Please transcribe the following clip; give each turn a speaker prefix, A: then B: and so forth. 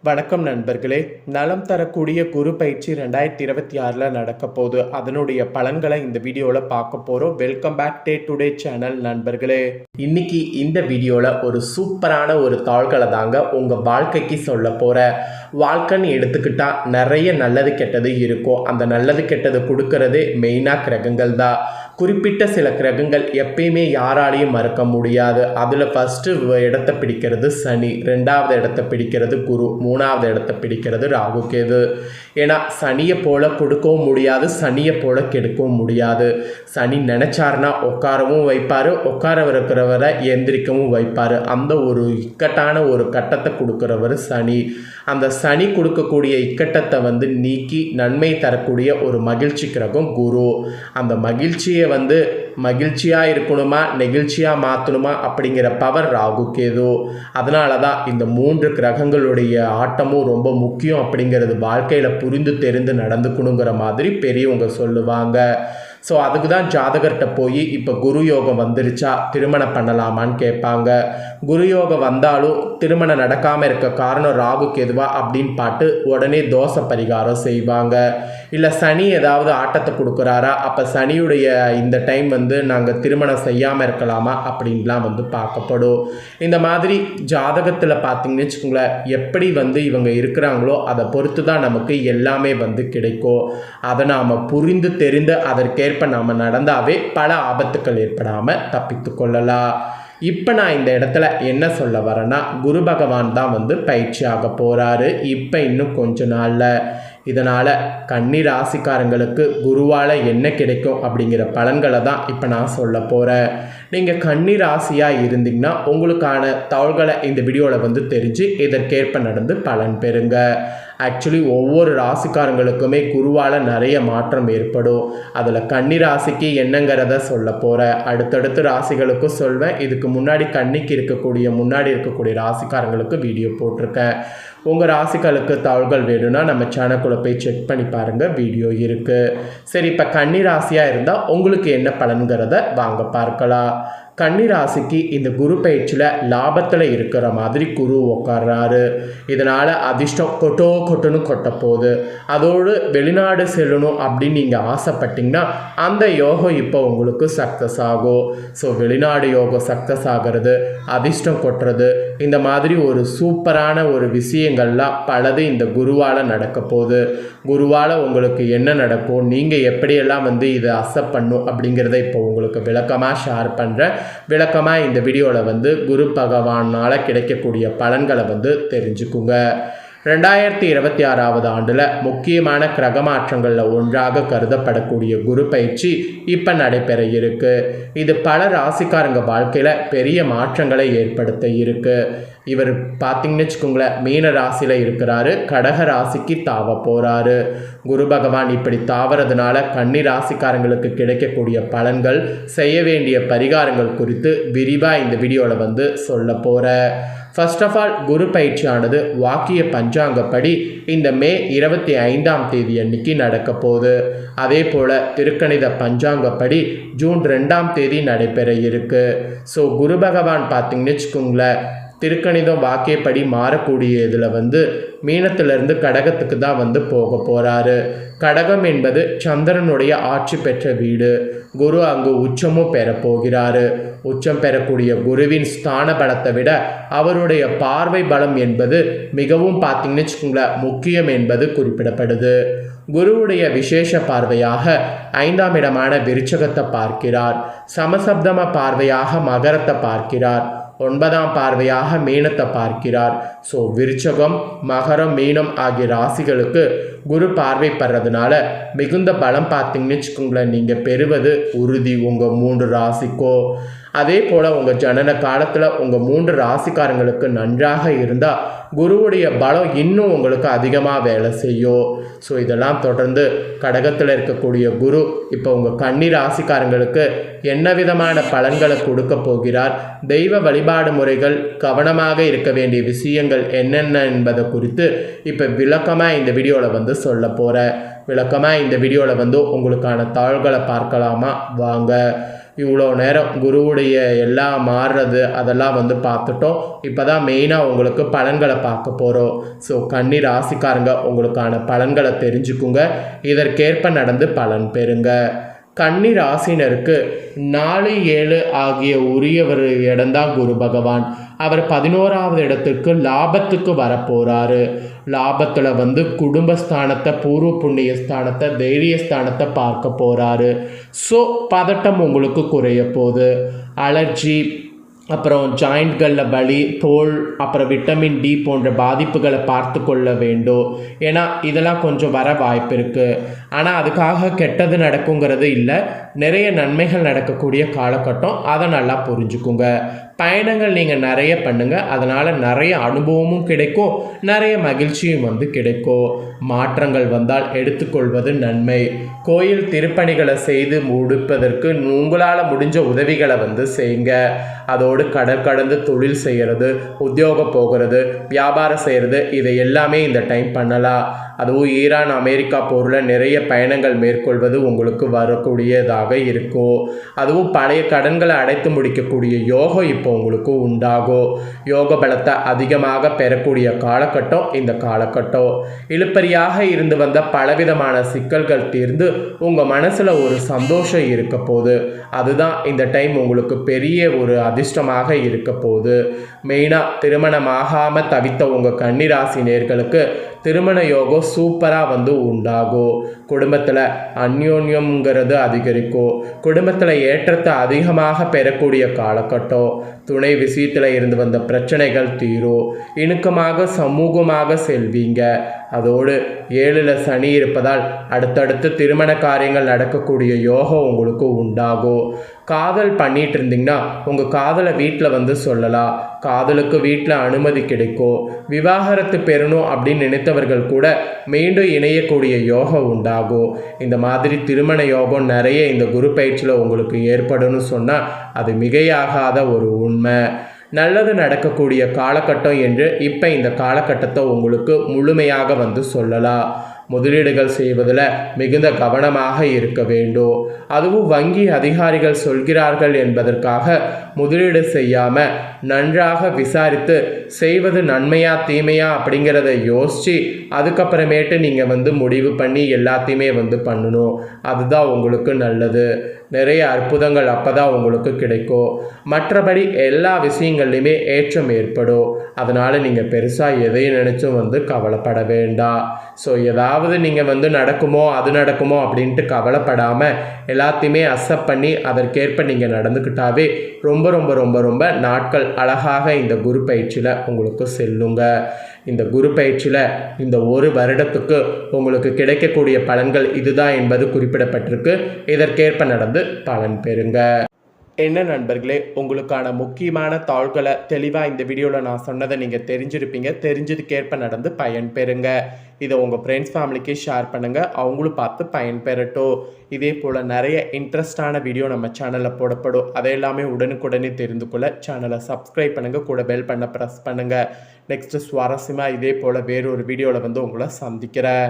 A: வணக்கம் நண்பர்களே. நலம் தரக்கூடிய குரு பயிற்சி 2026 நடக்க போகுது. அதனுடைய பலன்களை இந்த வீடியோவில் பார்க்க போகிறோம். வெல்கம் பேக் டுடே சேனல் நண்பர்களே. இன்னைக்கு இந்த வீடியோவில் ஒரு சூப்பரான ஒரு தாள்களை தாங்க உங்கள் வாழ்க்கைக்கு சொல்ல போகிறேன். வாழ்க்கைன்னு எடுத்துக்கிட்டால் நிறைய நல்லது கெட்டது இருக்கும். அந்த நல்லது கெட்டது கொடுக்கறதே மெயினாக கிரகங்கள் தான். குறிப்பிட்ட சில கிரகங்கள் எப்பயுமே யாராலையும் மறக்க முடியாது. அதில் ஃபஸ்ட்டு இடத்தை பிடிக்கிறது சனி, ரெண்டாவது இடத்தை பிடிக்கிறது குரு, மூணாவது இடத்தை பிடிக்கிறது ராகு கேது. ஏன்னா சனியை போல கொடுக்கவும் முடியாது, சனியை போல கெடுக்கவும் முடியாது. சனி நினச்சாருன்னா உட்காரவும் வைப்பார், உட்கார இருக்கிறவரை எந்திரிக்கவும் வைப்பார். அந்த ஒரு இக்கட்டான ஒரு கட்டத்தை கொடுக்குறவர் சனி. அந்த சனி கொடுக்கக்கூடிய இக்கட்டத்தை நீக்கி நன்மை தரக்கூடிய ஒரு மகிழ்ச்சி கிரகம் குரு. அந்த மகிழ்ச்சியை மகிழ்ச்சியாக இருக்கணுமா நெகிழ்ச்சியாக மாற்றணுமா அப்படிங்கிற பவர் ராகு கேது. அதனால தான் இந்த 3 கிரகங்களுடைய ஆட்டமும் ரொம்ப முக்கியம் அப்படிங்கிறது வாழ்க்கையில் புரிந்து தெரிந்து நடந்துக்கணுங்கிற மாதிரி பெரியவங்க சொல்லுவாங்க. ஸோ அதுக்கு தான் ஜாதகர்கிட்ட போய் இப்போ குரு யோகம் வந்துருச்சா திருமணம் பண்ணலாமான்னு கேட்பாங்க. குரு யோகம் வந்தாலும் திருமணம் நடக்காமல் இருக்க காரணம் ராகு கேதுவா அப்படின்னு பார்த்து உடனே தோசை பரிகாரம் செய்வாங்க. இல்லை சனி ஏதாவது ஆட்டத்தை கொடுக்குறாரா, அப்போ சனியுடைய இந்த டைம் நாங்கள் திருமணம் செய்யாமல் இருக்கலாமா அப்படின்லாம் பார்க்கப்படும். இந்த மாதிரி ஜாதகத்தில் பார்த்தீங்கன்னு வச்சுக்கோங்களேன், எப்படி இவங்க இருக்கிறாங்களோ அதை பொறுத்து தான் நமக்கு எல்லாமே கிடைக்கும். அதை நாம் புரிந்து தெரிந்து அதற்கேற்ப நாம் நடந்தாவே பல ஆபத்துக்கள் ஏற்படாமல் தப்பித்து கொள்ளலாம். இப்போ நான் இந்த இடத்துல என்ன சொல்ல வரேன்னா, குரு பகவான் தான் பயிற்சியாக போகிறாரு இப்போ இன்னும் கொஞ்ச நாளில். இதனால் கன்னி ராசிக்காரங்களுக்கு குருவால் என்ன கிடைக்கும் அப்படிங்கிற பலன்களை தான் இப்போ நான் சொல்ல போகிறேன். நீங்கள் கன்னி ராசியாக இருந்தீங்கன்னா உங்களுக்கான தகவல்களை இந்த வீடியோவில் தெரிஞ்சு இதற்கேற்ப நடந்து பலன் பெறுங்க. ஆக்சுவலி ஒவ்வொரு ராசிக்காரங்களுக்குமே குருவால் நிறைய மாற்றம் ஏற்படும். அதில் கன்னி ராசிக்கு என்னங்கிறத சொல்ல போகிறேன். அடுத்தடுத்து ராசிகளுக்கும் சொல்வேன். இதுக்கு முன்னாடி கன்னிக்கு முன்னாடி இருக்கக்கூடிய ராசிக்காரங்களுக்கு வீடியோ போட்டிருக்கேன். உங்கள் ராசிகளுக்கு தகவல்கள் வேணும்னா நம்ம சேனலுக்குள்ளே போய் செக் பண்ணி பாருங்கள், வீடியோ இருக்குது. சரி, இப்போ கன்னி ராசியாக இருந்தால் உங்களுக்கு என்ன பலன்கிறத வாங்க பார்க்கலாம். கன்னி ராசிக்கு இந்த குரு பயிற்சியில் லாபத்தில் இருக்கிற மாதிரி குரு உட்கார்றாரு. இதனால் அதிர்ஷ்டம் கொட்டுன்னு கொட்ட போகுது. அதோடு வெளிநாடு செல்லணும் அப்படின்னு நீங்கள் ஆசைப்பட்டீங்கன்னா அந்த யோகம் இப்போ உங்களுக்கு சக்ஸஸ் ஆகும். ஸோ வெளிநாடு யோகம் சக்ஸஸ் ஆகிறது, அதிர்ஷ்டம் கொட்டுறது, இந்த மாதிரி ஒரு சூப்பரான ஒரு விஷயங்கள்லாம் பலது இந்த குருவால் நடக்க போகுது. குருவால் உங்களுக்கு என்ன நடக்கும், நீங்கள் எப்படியெல்லாம் இதை அக்செப்ட் பண்ணும் அப்படிங்கிறத இப்போ உங்களுக்கு விளக்கமாக ஷேர் பண்ணுறேன். விளக்கமாக இந்த வீடியோவில் குரு பகவானால் கிடைக்கக்கூடிய பலன்களை தெரிஞ்சுக்குங்க. 2026 ஆண்டில் முக்கியமான கிரக மாற்றங்களில் ஒன்றாக கருதப்படக்கூடிய குரு பயிற்சி இப்போ நடைபெற இருக்கு. இது பல ராசிக்காரங்க வாழ்க்கையில் பெரிய மாற்றங்களை ஏற்படுத்த இருக்கு. இவர் பார்த்தீங்கன்னு வச்சுக்கோங்களேன், மீன ராசியில் இருக்கிறாரு, கடக ராசிக்கு தாவ போகிறாரு. குரு பகவான் இப்படி தாவறதுனால கன்னி ராசிக்காரங்களுக்கு கிடைக்கக்கூடிய பலன்கள், செய்ய வேண்டிய பரிகாரங்கள் குறித்து விரிவாக இந்த வீடியோவில் சொல்ல போகிறேன். ஃபர்ஸ்ட் ஆஃப் ஆல், குரு பயிற்சியானது வாக்கிய பஞ்சாங்கப்படி இந்த மே 25ஆம் தேதி அன்னைக்கு நடக்க போகுது. அதே போல் திருக்கணித பஞ்சாங்கப்படி ஜூன் 2ஆம் தேதி நடைபெற இருக்கு. ஸோ குரு பகவான் பார்த்தீங்கன்னு வச்சுக்கோங்களேன், திருக்கணிதம் வாக்கியப்படி மாறக்கூடிய இதில் மீனத்திலிருந்து கடகத்துக்கு தான் போக போகிறாரு. கடகம் என்பது சந்திரனுடைய ஆட்சி பெற்ற வீடு. குரு அங்கு உச்சமும் பெற போகிறாரு. உச்சம் பெறக்கூடிய குருவின் ஸ்தான பலத்தை விட அவருடைய பார்வை பலம் என்பது மிகவும் பார்த்தீங்கன்னு வச்சுக்கோங்களேன் முக்கியம் என்பது குறிப்பிடப்படுது. குருவுடைய விசேஷ பார்வையாக 5ஆம் இடமான விருச்சகத்தை பார்க்கிறார். சமசப்தம பார்வையாக மகரத்தை பார்க்கிறார். 9ஆம் பார்வையாக மீனத்தை பார்க்கிறார். ஸோ விருச்சகம், மகரம், மீனம் ஆகிய ராசிகளுக்கு குரு பார்வை படுறதுனால மிகுந்த பலம் பார்த்தீங்கன்னு வச்சுக்கோங்களேன் நீங்கள் பெறுவது உறுதி உங்கள் 3 ராசிக்கோ. அதே போல் உங்கள் ஜனன காலத்தில் உங்கள் 3 ராசிக்காரங்களுக்கு நன்றாக இருந்தால் குருவுடைய பலம் இன்னும் உங்களுக்கு அதிகமாக வேலை செய்யும். ஸோ இதெல்லாம் தொடர்ந்து கடகத்தில் இருக்கக்கூடிய குரு இப்போ உங்கள் கன்னி ராசிக்காரங்களுக்கு என்ன விதமான பலன்களை கொடுக்க போகிறார், தெய்வ வழிபாடு முறைகள், கவனமாக இருக்க வேண்டிய விஷயங்கள் என்னென்ன என்பதை குறித்து இப்போ விளக்கமாக இந்த வீடியோவில் சொல்ல போகிறேன். விளக்கமாக இந்த வீடியோவில் உங்களுக்கான தாள்களை பார்க்கலாமா வாங்க. இவ்வளோ நேரம் குருவுடைய எல்லாம் மாறுறது அதெல்லாம் வந்து பார்த்துட்டோம். இப்போ தான் மெயினாக உங்களுக்கு பலன்களை பார்க்க போகிறோம். ஸோ கன்னி ராசிக்காரங்க உங்களுக்கான பலன்களை தெரிஞ்சுக்குங்க. இதற்கேற்ப நடந்து பலன் பெறுங்க. கன்னி ராசினருக்கு 4, 7 ஆகிய உரியவர் இடம்தான் குரு பகவான். அவர் 11வது இடத்துக்கு லாபத்துக்கு வரப்போகிறாரு. லாபத்தில் வந்து குடும்பஸ்தானத்தை, பூர்வ புண்ணிய ஸ்தானத்தை, தைரியஸ்தானத்தை பார்க்க போகிறாரு. ஸோ பதட்டம் உங்களுக்கு குறைய போகுது. அலர்ஜி, அப்புறம் ஜாயிண்ட்களில் வலி, தோல், அப்புறம் விட்டமின் டி போன்ற பாதிப்புகளை பார்த்து கொள்ள வேண்டும். ஏன்னா இதெல்லாம் கொஞ்சம் வர வாய்ப்பு இருக்குது. ஆனால் அதுக்காக கெட்டது நடக்குங்கிறது இல்லை, நிறைய நன்மைகள் நடக்கக்கூடிய காலகட்டம். அதை நல்லா புரிஞ்சுக்குங்க. பயணங்கள் நீங்கள் நிறைய பண்ணுங்கள், அதனால் நிறைய அனுபவமும் கிடைக்கும், நிறைய மகிழ்ச்சியும் வந்து கிடைக்கும். மாற்றங்கள் வந்தால் எடுத்துக்கொள்வது நன்மை. கோயில் திருப்பணிகளை செய்து முடிப்பதற்கு உங்களால் முடிஞ்ச உதவிகளை வந்து செய்யுங்க. அதோடு கடல் கடந்து தொழில் செய்கிறது, உத்தியோகம் போகிறது, வியாபாரம் செய்கிறது, இதை எல்லாமே இந்த டைம் பண்ணலாம். அதுவும் ஈரான் அமெரிக்கா போரில் நிறைய பயணங்கள் மேற்கொள்வது உங்களுக்கு வரக்கூடியதாக இருக்கும். அதுவும் பழைய கடன்களை அடைத்து முடிக்கக்கூடிய யோகம் இப்போ உங்களுக்கு உண்டாகும். யோக பலத்தை அதிகமாக பெறக்கூடிய காலகட்டம் இந்த காலகட்டம். இழுப்பறியாக இருந்து வந்த பலவிதமான சிக்கல்கள் தீர்ந்து உங்கள் மனசில் ஒரு சந்தோஷம் இருக்க போகுது. அதுதான் இந்த டைம் உங்களுக்கு பெரிய ஒரு அதிர்ஷ்டமாக இருக்க போகுது. மெயினாக திருமணமாகாமல் தவித்த உங்கள் கன்னிராசி நேர்களுக்கு திருமண யோகம் சூப்பராக வந்து உண்டாகும். குடும்பத்தில் அந்யோன்யம்ங்கிறது அதிகரிக்கும். குடும்பத்தில் ஏற்றத்தை அதிகமாக பெறக்கூடிய காலகட்டம். துணை விஷயத்தில் இருந்து வந்த பிரச்சனைகள் தீரும். இணுக்கமாக சமூகமாக செல்வீங்க. அதோடு 7ல் சனி இருப்பதால் அடுத்தடுத்து திருமண காரியங்கள் நடக்கக்கூடிய யோகம் உங்களுக்கு உண்டாகும். காதல் பண்ணிட்டு இருந்தீங்கன்னா உங்கள் காதலை வீட்டில் வந்து சொல்லலாம். காதலுக்கு வீட்டில் அனுமதி கிடைக்கும். விவாகரத்து பெறணும் அப்படின்னு நினைத்தவர்கள் கூட மீண்டும் இணையக்கூடிய யோகம் உண்டாகும். இந்த மாதிரி திருமண யோகம் நிறைய இந்த குரு பயிற்சியில் உங்களுக்கு ஏற்படும்னு சொன்னால் அது மிகையாகாத ஒரு உண்மை. நல்லது நடக்கக்கூடிய காலகட்டம் என்று இப்போ இந்த காலகட்டத்தை உங்களுக்கு முழுமையாக வந்து சொல்லலாம். முதலீடுகள் செய்வதில் மிகுந்த கவனமாக இருக்க வேண்டும். அதுவும் வங்கி அதிகாரிகள் சொல்கிறார்கள் என்பதற்காக முதலீடு செய்யாமல் நன்றாக விசாரித்து செய்வது நன்மையா தீமையா அப்படிங்கிறத யோசித்து அதுக்கப்புறமேட்டு நீங்கள் வந்து முடிவு பண்ணி எல்லாத்தையுமே வந்து பண்ணணும். அதுதான் உங்களுக்கு நல்லது. நிறைய அற்புதங்கள் அப்போ தான் உங்களுக்கு கிடைக்கும். மற்றபடி எல்லா விஷயங்கள்லையுமே ஏற்றம் ஏற்படும். அதனால் நீங்கள் பெருசாக எதையும் நினச்சும் வந்து கவலைப்பட வேண்டாம். ஸோ ஏதாவது நீங்கள் வந்து நடக்குமோ அது நடக்குமோ அப்படின்ட்டு கவலைப்படாமல் எல்லாத்தையுமே அக்செப்ட் பண்ணி அதற்கேற்ப நீங்கள் நடந்துக்கிட்டாவே ரொம்ப ரொம்ப ரொம்ப ரொம்ப நாட்கள் அழகாக இந்த குரு பயிற்சியில் உங்களுக்கு செல்லுங்க. இந்த குரு பயிற்சியில் இந்த ஒரு வருடத்துக்கு உங்களுக்கு கிடைக்கக்கூடிய பலன்கள் இதுதான் என்பது குறிப்பிடப்பட்டிருக்கு. இதற்கேற்ப நடந்து பலன் பெறுங்க. என்ன நண்பர்களே, உங்களுக்கான முக்கியமான தாள்களை தெளிவாக இந்த வீடியோவில் நான் சொன்னதை நீங்கள் தெரிஞ்சிருப்பீங்க. தெரிஞ்சதுக்கேற்ப நடந்து பயன் பெறுங்க. இதை உங்கள் ஃப்ரெண்ட்ஸ் ஃபேமிலிக்கு ஷேர் பண்ணுங்கள், அவங்களும் பார்த்து பயன் பெறட்டும். இதே போல் நிறைய இன்ட்ரெஸ்டான வீடியோ நம்ம சேனலில் போடப்படும். அதை எல்லாமே உடனுக்குடனே தெரிந்து கொள்ள சேனலை சப்ஸ்கிரைப் பண்ணுங்கள், கூட பெல் பண்ண ப்ரெஸ் பண்ணுங்கள். நெக்ஸ்ட்டு சுவாரஸ்யமாக இதே போல் வேறொரு வீடியோவில் வந்து உங்களை சந்திக்கிறேன்.